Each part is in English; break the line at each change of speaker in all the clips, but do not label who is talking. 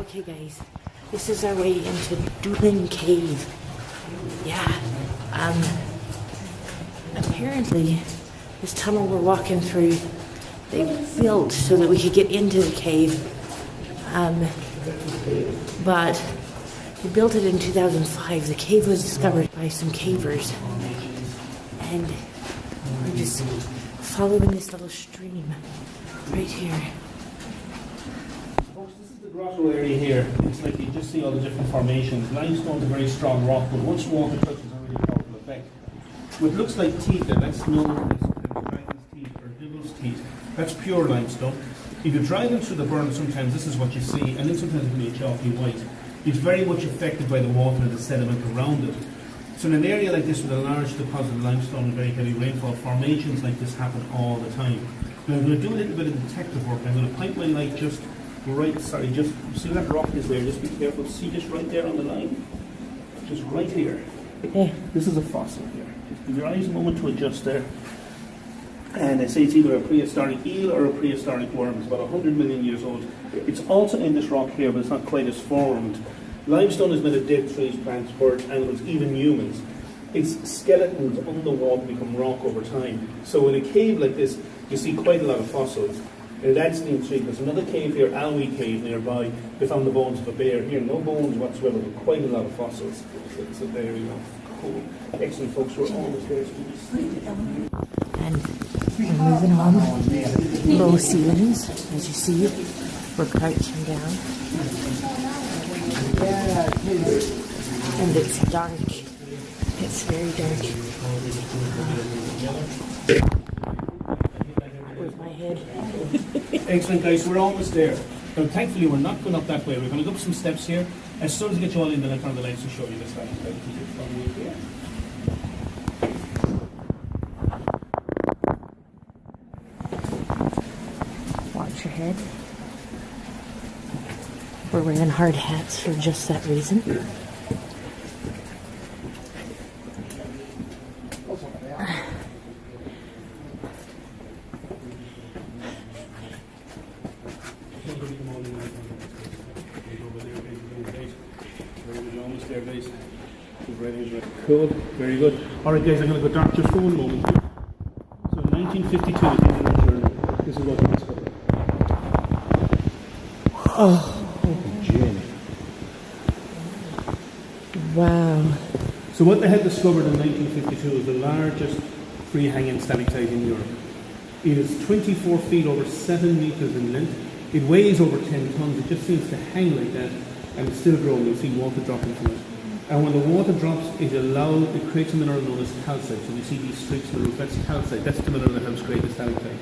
Okay guys, this is our way into Doolin Cave. Yeah, apparently this tunnel we're walking through, they built so that we could get into the cave. But they built it in 2005. The cave was discovered by some cavers. And we're just following this little stream right here.
Grotto area here, it's like you just see all the different formations. Limestone's a very strong rock, but once water touches a really powerful effect. What looks like teeth there, that's known as dragon's teeth or devil's teeth. That's pure limestone. If you drive into the burn, sometimes this is what you see, and then sometimes it can be a chalky white. It's very much affected by the water and the sediment around it. So in an area like this with a large deposit of limestone and very heavy rainfall, formations like this happen all the time. Now I'm going to do a little bit of detective work. I'm going to point my light just just see that rock is there, just be careful, see just right there on the line, just right here.
Yeah.
This is a fossil here. Just give your eyes a moment to adjust there. And they say it's either a prehistoric eel or a prehistoric worm. It's about 100 million years old. It's also in this rock here, but it's not quite as formed. Limestone is made of dead trees, plants, birds, animals, even humans. Its skeletons on the wall become rock over time. So in a cave like this, you see quite a lot of fossils. And that's the intrigue. There's another cave here, Alwee Cave, nearby. They found the bones of a bear. Here, no bones whatsoever, but quite a lot of fossils. So there you go. Cool. Excellent, folks. We're almost there.
And we're moving on. Low ceilings, as you see. We're crouching down. And it's dark. It's very dark. With my head.
Excellent, guys. We're almost there. Now, thankfully, we're not going up that way. We're going to go up some steps here. As soon as we get you all in, then I'll turn the lights to show you this.
Watch your head. We're wearing hard hats for just that reason.
Cool, very good. Alright guys, I'm going to go dark just for one moment. So 1952 at the end of the journey, this is what we discovered.
Oh,
Jim.
Wow.
So what they had discovered in 1952 is the largest free-hanging stalactite in Europe. It is 24 feet over 7 meters in length. It weighs over 10 tons. It just seems to hang like that, and it's still growing. You'll see water dropping from it. And when the water drops, it creates a mineral known as calcite. So we see these streaks in the roof. That's calcite. That's the mineral that helps create the stalactite.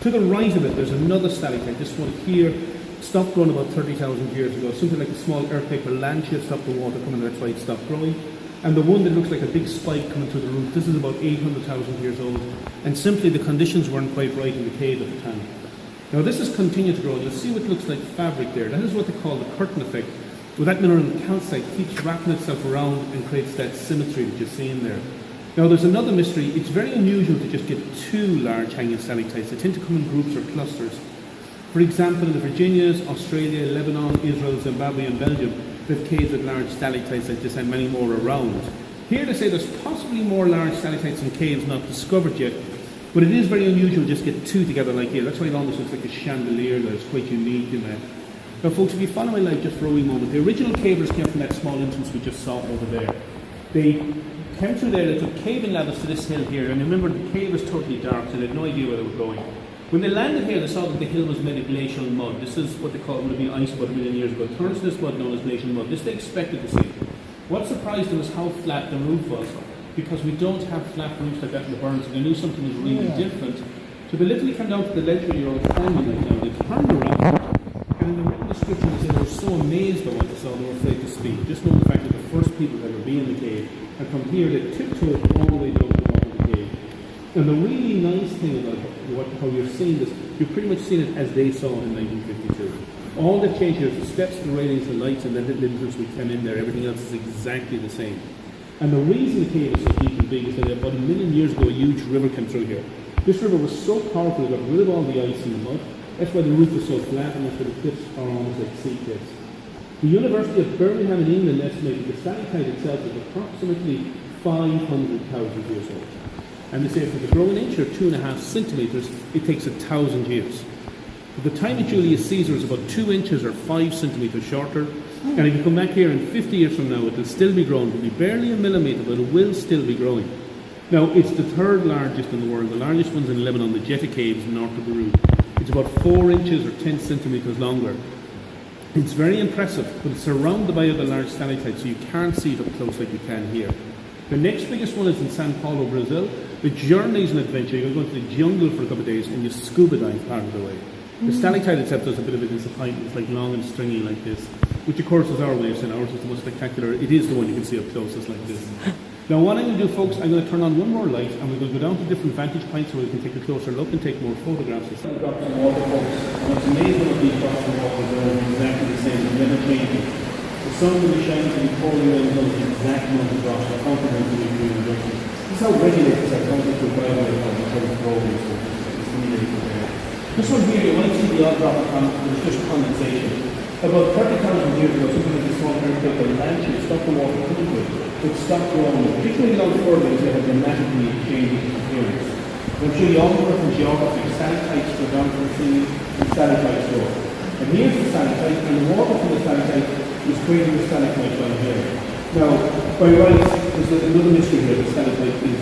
To the right of it, there's another stalactite. This one here stopped growing about 30,000 years ago. Something like a small earthquake where land shift stopped the water coming. That's why it stopped growing. And the one that looks like a big spike coming through the roof, this is about 800,000 years old. And simply the conditions weren't quite right in the cave at the time. Now this has continued to grow. You'll see what looks like fabric there. That is what they call the curtain effect. Well, that mineral calcite keeps wrapping itself around and creates that symmetry that you're seeing there. Now there's another mystery. It's very unusual to just get two large hanging stalactites. They tend to come in groups or clusters. For example, in the Virginias, Australia, Lebanon, Israel, Zimbabwe and Belgium, they have caves with large stalactites like this and many more around. Here they say there's possibly more large stalactites in caves not discovered yet, but it is very unusual to just get two together like here. That's why it almost looks like a chandelier that is quite unique in that. Now folks, if you follow my light just for a wee moment, the original cavers came from that small entrance we just saw over there. They came through there, they took caving ladders to this hill here, and remember the cave was totally dark, so they had no idea where they were going. When they landed here, they saw that the hill was made of glacial mud. This is what they call would have been ice about 1 million years ago. It turns to this mud known as glacial mud. This they expected to see. What surprised them was how flat the roof was, because we don't have flat roofs like that in the burns, so they knew something was really different. So they literally came down to the ledge where you're all standing right now. They turned around. And in the written description, they said they were so amazed by what they saw, they were afraid to speak. Just know the fact that the first people that ever be in the cave, and from here they tiptoed all the way down to the bottom of the cave. And the really nice thing about how you're seeing this, you've pretty much seen it as they saw in 1952. All that changed here is the steps, the railings, the lights, and then the entrance we came in there. Everything else is exactly the same. And the reason the cave is so deep and big is that about 1 million years ago, a huge river came through here. This river was so powerful, it got rid of all the ice and the mud. That's why the roof is so flat, and that's why the cliffs are almost like sea cliffs. The University of Birmingham in England estimated the stalactite itself is approximately 500,000 years old. And they say if it grow an inch or 2.5 centimetres, it takes 1,000 years. But the time of Julius Caesar is about 2 inches or 5 centimetres shorter. And if you come back here in 50 years from now, it will still be growing. It will be barely a millimetre, but it will still be growing. Now, it's the third largest in the world. The largest one's in Lebanon, the Jetta Caves north of Beirut. It's about 4 inches or 10 centimetres longer. It's very impressive, but it's surrounded by other large stalactites, so you can't see it up close like you can here. The next biggest one is in Sao Paulo, Brazil. The journey is an adventure. You go into the jungle for a couple of days and you scuba dive part of the way. The stalactite itself does a bit of a disappointment. It's like long and stringy like this, which of course is our way of saying ours is the most spectacular. It is the one you can see up close, it's like this. Now what I'm going to do, folks, I'm going to turn on one more light and we're going to go down to different vantage points so we can take a closer look and take more photographs. Drops of water, folks. And what's amazing about these drops of water is exactly the same. They're never changing. The sun will be shining to be pouring in the exact amount of drops. The confidence will be doing adjustments. This is how regulated this accountants will buy away from the current programs. It's really there. This one here, you might see the odd drop of there's just condensation. About 30,000 years ago, something like a small earthquake or land should stop the water coming to it. It stopped growing. Particularly down further, they have dramatically changed its appearance. I'm sure you all know from geography, stalactites go down to the sea and stalactites grow. And here's the stalactite, and the water from the stalactite is creating the stalagmite down here. Now, by rights, there's another mystery here. The stalactite is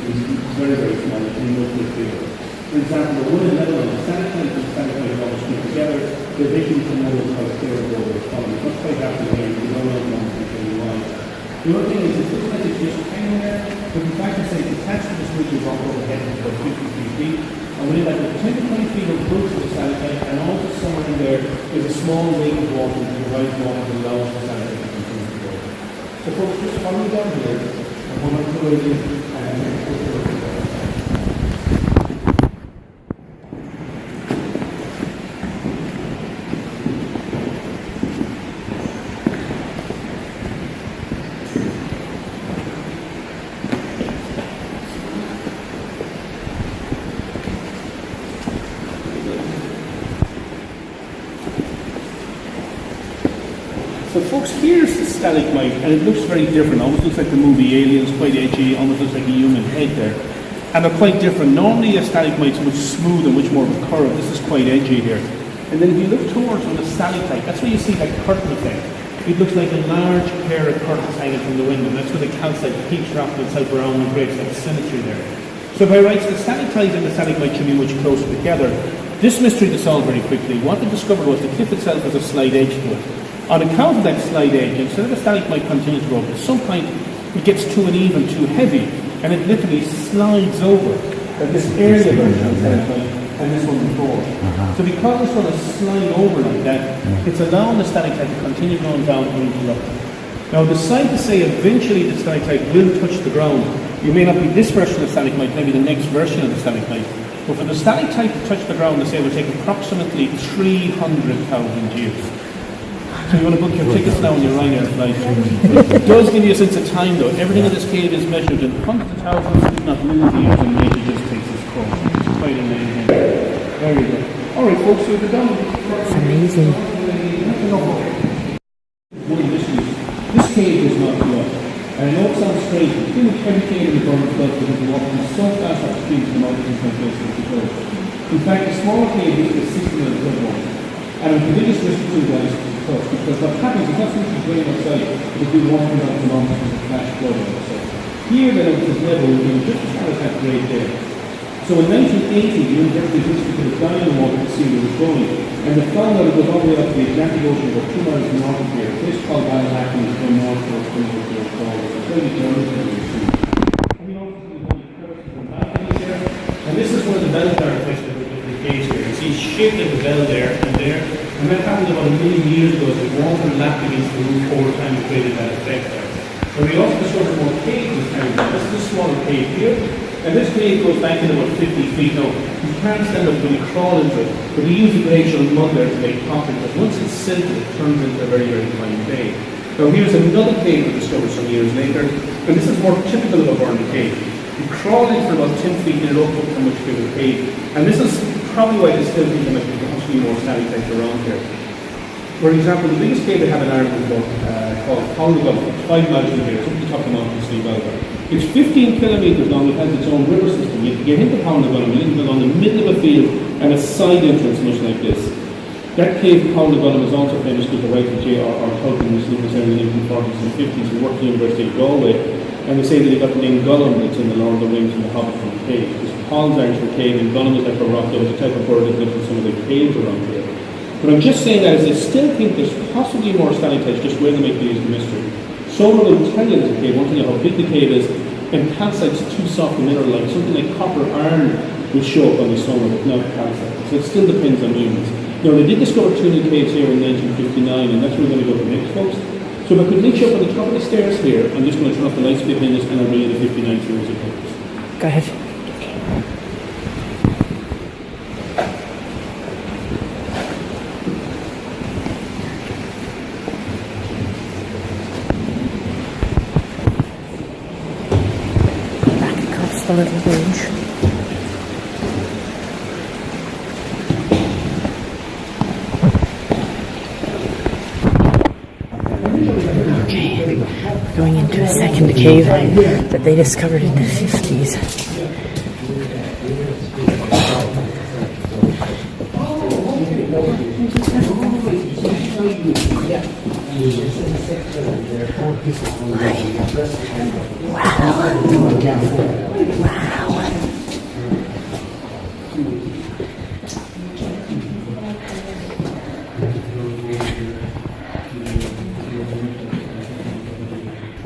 very, very small. It's in no bigger. For example, the one in Lebanon, the stalactite and stalactite all stick together. They're making some more how clear the water is falling. What's quite happening here? We don't know how to tell you why. The other thing is, it looks like it's just hanging there, but in fact, it's attached to this ridge of rock overhead, it's about 50 feet deep. And within like 10 to 20 feet of the roots of the stalactite, and also somewhere in there is a small lake of water that provides water that allows the stalactite to continue to grow. So folks, just follow me down here, and when I'm going to So folks, here's the stalagmite, and it looks very different. Almost looks like the movie Aliens, quite edgy, almost looks like a human head there. And they're quite different. Normally a stalagmite's much smoother, much more of a curve. This is quite edgy here. And then if you look towards on the stalactite, that's where you see that curtain effect. It looks like a large pair of curtains hanging from the window. That's where the calcite keeps wrapping itself around and creates that symmetry there. So by rights, the stalactite and the stalagmite should be much closer together. This mystery to solve very quickly. What they discovered was the cliff itself has a slight edge to it. On account of that slight edge, instead of the stalagmite continuing to grow, at some point it gets too uneven, too heavy, and it literally slides over. Like this area version of the stalagmite and this one before. So because this one is sliding over like that, it's allowing the stalactite to continue going down uninterrupted. Now the scientists say eventually the stalactite will touch the ground. You may not be this version of the stalagmite, maybe the next version of the stalagmite. But for the stalactite to touch the ground, they say it will take approximately 300,000 years. So you want to book your tickets now on your Ryanair flight. It does give you a sense of time though. Everything in this cave is measured in hundreds of thousands, if not millions of years, and nature just takes its course. It's quite amazing. Very good. Alright folks, so we're done.
It's amazing.
One of the mysteries. This cave is not blood. And I know it sounds strange, but pretty much every cave in the world is blood because the water is so fast that the streams come out and come close to the coast. In fact, the small cave is the system of the blood water. And I'm the biggest risk to you guys because what happens is not so much as going outside, but being walking around the mountains with a flash flow outside. Here then at this level, we just as that grade there. So in 1980, the University of Michigan put a dive in the water to see where it was going. And they found that it was all the way up to the Atlantic Ocean, about 2 miles north of here. A place called Ballyhacken is going north towards Springfield here called. It's very journey that you see. And we also see the crevices and balconies here. And this is one of the bells that are placed in the caves here. You see shaped like a bell there and there. And that happened about 1 million years ago as the water lapped against the roof over time and created that effect there. And we also discovered more caves this time. This is a smaller cave here. And this cave goes back in about 50 feet. Now, you can't stand up when you crawl into it, but we use a glacial mud there to make concrete, because once it's silted, it turns into a very, very fine cave. Now, here's another cave we discovered some years later, and this is more typical of a burned cave. You crawl in for about 10 feet and it opens up a much bigger cave. And this is probably why they still think there might be possibly more stalactites around here. For example, the biggest cave they have in Ireland is called Poundagully. It's 5 miles from here. It's up the top of the mountain, Steve Alba. It's 15 kilometres long. It has its own river system. You can get into Poundagully, a little bit on the middle of a field, and a side entrance much like this. That cave, Poundagully, was also famous because the writer J.R.R. Tolkien was living there in the 1940s and 50s. He worked at the University of Galway, and they say that he got the name Gollum that's in the Lord of the Rings and the Hobbit from the cave. Because Paul's Archer cave and Gollum is like a rock. There was a type of bird that lived in some of the caves around here. But I'm just saying that as I still think there's possibly more stalactites just where they might be is the mystery. Someone will tell you there's a cave, won't tell you how big the cave is, and calcite's too soft a mineral, like something like copper iron will show up on the sonar, but not calcite. So it still depends on humans. Now they did discover 2 new caves here in 1959, and that's where we're going to go to next, folks. So if I could reach up on the top of the stairs here, I'm just going to turn off the lights behind us and I'll bring you the 59 series of caves.
Go ahead. Back across the little bridge. Going into a second cave that they discovered in the 50s. Wow.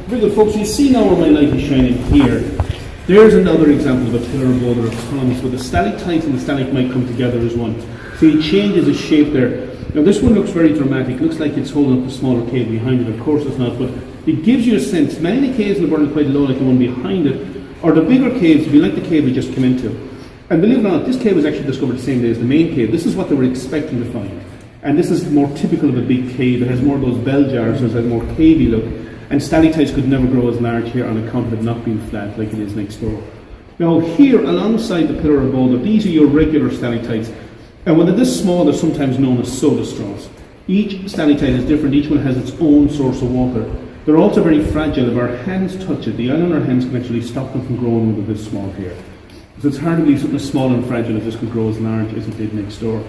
Very good, folks. You see now where my light is shining here. There's another example of a pillar of water of columns where the stalactite and the stalagmite come together as one. See, it changes its shape there. Now this one looks very dramatic. It looks like it's holding up the smaller cave behind it. Of course it's not, but it gives you a sense. Many of the caves in the world are quite low, like the one behind it, or the bigger caves would be like the cave we just came into. And believe it or not, this cave was actually discovered the same day as the main cave. This is what they were expecting to find. And this is more typical of a big cave. It has more of those bell jars, so it's a more cavey look. And stalactites could never grow as large here on account of it not being flat like it is next door. Now here, alongside the pillar of boulder, these are your regular stalactites. And when they're this small, they're sometimes known as soda straws. Each stalactite is different. Each one has its own source of water. They're also very fragile. If our hands touch it, the iron on our hands can actually stop them from growing when they're this small here. So it's hard to believe something as small and fragile as this could grow as large as it did next door.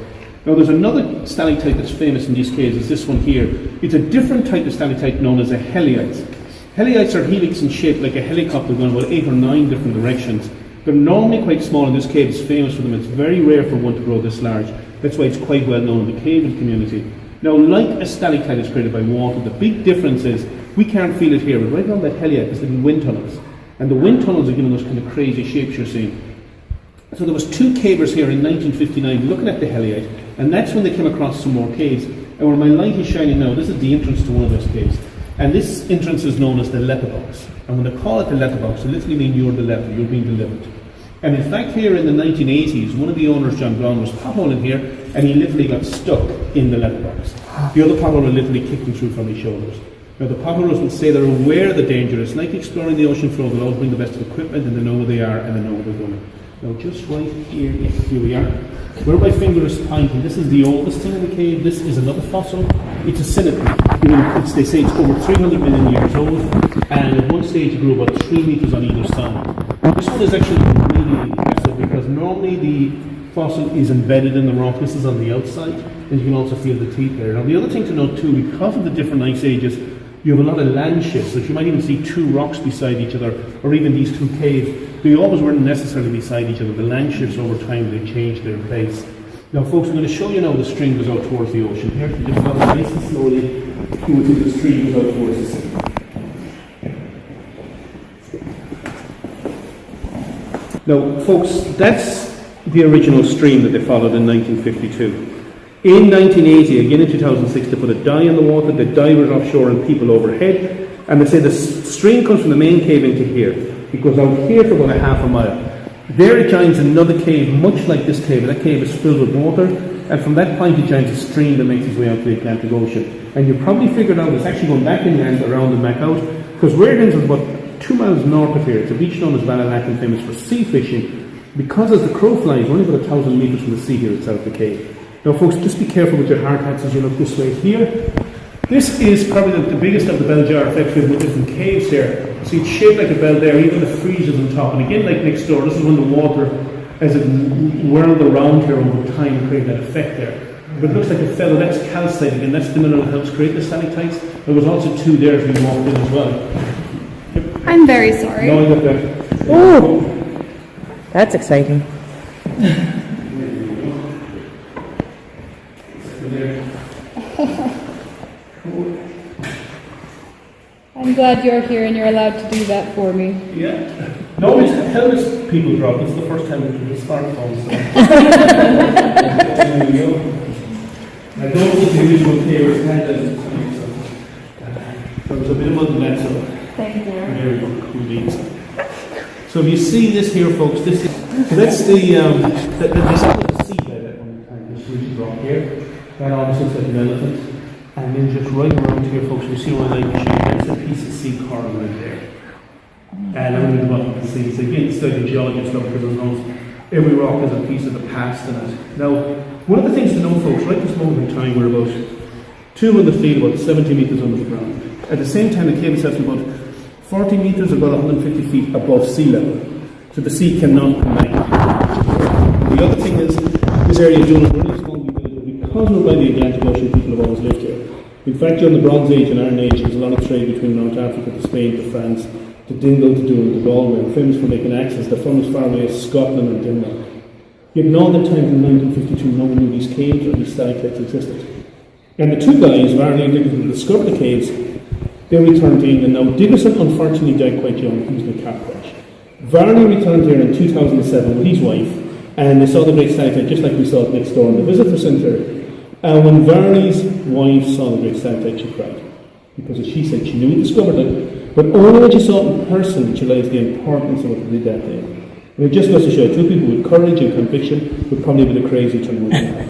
Now there's another stalactite that's famous in these caves, is this one here. It's a different type of stalactite known as a heliote. Heliotes are helix in shape like a helicopter going about 8 or 9 different directions. They're normally quite small, and this cave is famous for them. It's very rare for one to grow this large. That's why it's quite well known in the caving community. Now, like a stalactite is created by water, the big difference is we can't feel it here, but right around that heliote there's little wind tunnels. And the wind tunnels are giving those kind of crazy shapes you're seeing. So there was 2 cavers here in 1959 looking at the heliote, and that's when they came across some more caves. And where my light is shining now, this is the entrance to one of those caves. And this entrance is known as the letterbox. And when they call it the letterbox, it literally means you're the letter, you're being delivered. And in fact, here in the 1980s, one of the owners, John Brown, was potholing here, and he literally got stuck in the letterbox. The other potholer literally kicked him through from his shoulders. Now, the potholers will say they're aware of the danger. It's like exploring the ocean floor. They'll always bring the best of equipment, and they know where they are, and they know where they're going. Now, just right here, here we are. Where my finger is pointing, this is the oldest thing in the cave. This is another fossil. It's a centipede. They say it's over 300 million years old, and at one stage it grew about 3 meters on either side. This one is actually really impressive because normally the fossil is embedded in the rock. This is on the outside, and you can also feel the teeth there. Now, the other thing to note too, because of the different ice ages, you have a lot of land shifts. So you might even see 2 rocks beside each other, or even these 2 caves. They always weren't necessarily beside each other. The land shifts over time, they change their place. Now, folks, I'm going to show you now the stream goes out towards the ocean. Here, you just follow nice and slowly. You will see the stream goes out towards the sea. Now, folks, that's the original stream that they followed in 1952. In 1980, again in 2006, they put a dye in the water, the divers offshore and people overhead, and they say the stream comes from the main cave into here. It goes out here for about a half a mile. There it joins another cave, much like this cave. That cave is filled with water, and from that point it joins a stream that makes its way out to the Atlantic Ocean. And you probably figured out it's actually going back inland, around and back out, because where it ends is about 2 miles north of here. It's a beach known as Ballalacan, famous for sea fishing. Because as the crow flies, we're only about 1,000 metres from the sea here inside the cave. Now folks, just be careful with your hard hats as you look this way here. This is probably the biggest of the bell jar effects with the different caves here. See, it's shaped like a bell there, even the friezes on top. And again, like next door, this is when the water, as it whirled around here over time, created that effect there. But it looks like a feather, that's calcite again, that's the mineral that helps create the stalactites. There was also two there as we walked in as well.
I'm very sorry.
No, I got that.
Oh, that's exciting.
I'm glad you're here and you're allowed to do that for me.
Yeah. No, it's helmets people drop. It's the first helmet with a smartphone. So. There we go. I don't think the usual caves had that. There was a bit of mud in that, so.
Thank you.
Very cool beans. So if you see this here, folks, this is that's the seabed at one time. This ridge rock here. That almost looks like an elephant. And then just right around here, folks, you see one line machine. That's a piece of sea coral right there. And I don't know what you can see. So again, it's like a geologist look because it knows every rock is a piece of the past in it. Now, one of the things to know, folks, right this moment in time, we're about 200 feet, about 70 metres under the ground. At the same time, the cave itself is about 40 metres, about 150 feet above sea level. So the sea cannot come back. The other thing is, this area is doing a really small village. Because we're by the Atlantic Ocean, people have always lived here. In fact, during the Bronze Age and Iron Age, there's a lot of trade between North Africa to Spain to France, to Dingle, to Doolin, to Galway. We're famous for making axes. They're from as far away as Scotland and Denmark. Yet in all that time in 1952, no one knew these caves or these stalactites existed. And the two guys, Varney and Dickerson, who discovered the caves, they returned to England. Now, Dickerson unfortunately died quite young. He was in a car crash. Varney returned here in 2007 with his wife, and they saw the great stalactite just like we saw it next door in the visitor centre. And when Varney's wife saw the great stalactite, she cried. Because as she said, she knew he discovered it, but only when she saw it in person did she realise the importance of what they did that day. And it just goes to show two people with courage and conviction would probably be the crazy turning around.